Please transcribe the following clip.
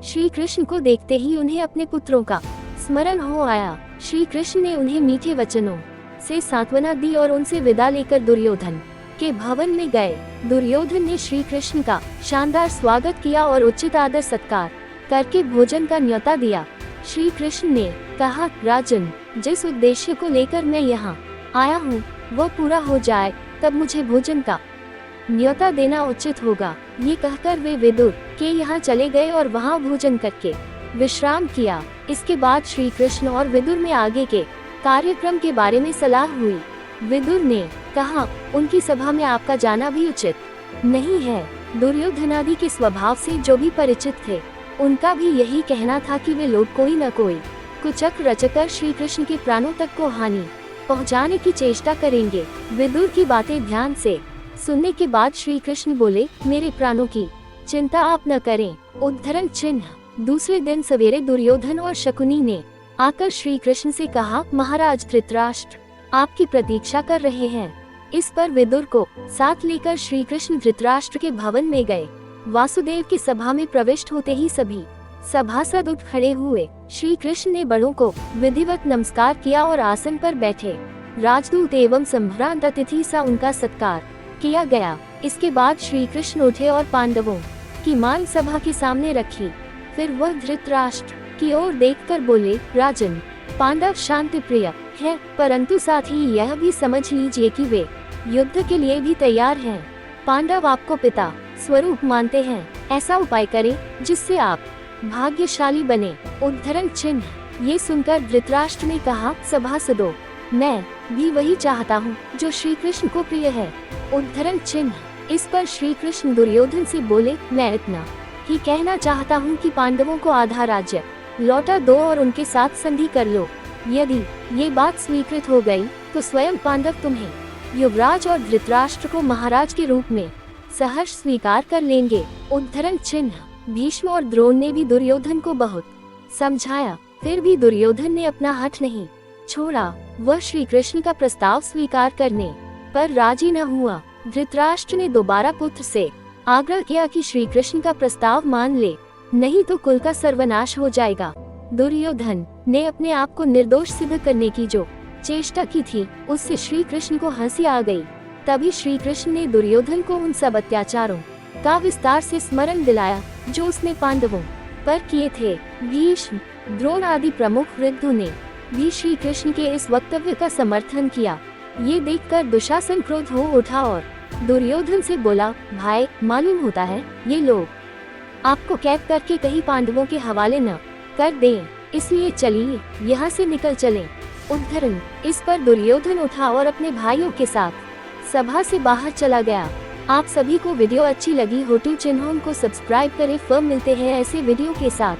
श्री कृष्ण को देखते ही उन्हें अपने पुत्रों का स्मरण हो आया। श्री कृष्ण ने उन्हें मीठे वचनों से सांत्वना दी और उनसे विदा लेकर दुर्योधन के भवन में गए। दुर्योधन ने श्री कृष्ण का शानदार स्वागत किया और उचित आदर सत्कार करके भोजन का न्योता दिया। श्री कृष्ण ने कहा, राजन, जिस उद्देश्य को लेकर मैं यहाँ आया हूँ वह पूरा हो जाए तब मुझे भोजन का न्योता देना उचित होगा। ये कहकर वे विदुर के यहाँ चले गए और वहाँ भोजन करके विश्राम किया। इसके बाद श्री कृष्ण और विदुर में आगे के कार्यक्रम के बारे में सलाह हुई। विदुर ने कहा, उनकी सभा में आपका जाना भी उचित नहीं है। दुर्योधनादि के स्वभाव से जो भी परिचित थे उनका भी यही कहना था कि वे लोग कोई न कोई कुचक रचकर श्री कृष्ण के प्राणों तक को हानि पहुंचाने की चेष्टा करेंगे। विदुर की बातें ध्यान से सुनने के बाद श्री कृष्ण बोले, मेरे प्राणों की चिंता आप न करें। उद्धरण चिन्ह। दूसरे दिन सवेरे दुर्योधन और शकुनी ने आकर श्री कृष्ण से कहा, महाराज धृतराष्ट्र आपकी प्रतीक्षा कर रहे हैं। इस पर विदुर को साथ लेकर श्री कृष्ण धृतराष्ट्र के भवन में गए। वासुदेव की सभा में प्रविष्ट होते ही सभी सभासद उठ खड़े हुए। श्री कृष्ण ने बड़ों को विधिवत नमस्कार किया और आसन पर बैठे राजदूत एवं संभ्रांत अतिथि सा उनका सत्कार किया गया। इसके बाद श्री कृष्ण उठे और पांडवों की मान सभा के सामने रखी। फिर वह धृतराष्ट्र की ओर देखकर बोले, राजन, पांडव शांति प्रिय है, परंतु साथ ही यह भी समझ लीजिए कि वे युद्ध के लिए भी तैयार हैं। पांडव आपको पिता स्वरूप मानते हैं। ऐसा उपाय करें जिससे आप भाग्यशाली बने। उद्धरण चिन्ह। ये सुनकर धृतराष्ट्र ने कहा, सभासदों, मैं भी वही चाहता हूँ जो श्री कृष्ण को प्रिय है। उद्धरण चिन्ह। इस पर श्री कृष्ण दुर्योधन से बोले, मैं इतना ही कहना चाहता हूँ कि पांडवों को आधा राज्य लौटा दो और उनके साथ संधि कर लो। यदि ये बात स्वीकृत हो गई तो स्वयं पांडव तुम्हें युवराज और धृतराष्ट्र को महाराज के रूप में सहर्ष स्वीकार कर लेंगे। उद्धरण चिन्ह। भीष्म और द्रोण ने भी दुर्योधन को बहुत समझाया, फिर भी दुर्योधन ने अपना हठ नहीं छोड़ा। वह श्री कृष्ण का प्रस्ताव स्वीकार करने पर राजी न हुआ। धृतराष्ट्र ने दोबारा पुत्र से आग्रह किया कि श्री कृष्ण का प्रस्ताव मान ले, नहीं तो कुल का सर्वनाश हो जाएगा। दुर्योधन ने अपने आप को निर्दोष सिद्ध करने की जो चेष्टा की थी उससे श्री कृष्ण को हंसी आ गई। तभी श्री कृष्ण ने दुर्योधन को उन सब अत्याचारों का विस्तार से स्मरण दिलाया जो उसने पांडवों पर किए थे। भीष्म, द्रोण आदि प्रमुख वृद्धों ने भी श्री कृष्ण के इस वक्तव्य का समर्थन किया। ये देखकर दुशासन क्रोध हो उठा और दुर्योधन से बोला, भाई, मालूम होता है ये लोग आपको कैद करके कहीं पांडवों के हवाले न कर दें, इसलिए चलिए यहाँ से निकल चलें। उद्धरण। इस पर दुर्योधन उठा और अपने भाइयों के साथ सभा से बाहर चला गया। आप सभी को वीडियो अच्छी लगी हो तो चैनल को सब्सक्राइब करें। फिर मिलते हैं ऐसे वीडियो के साथ।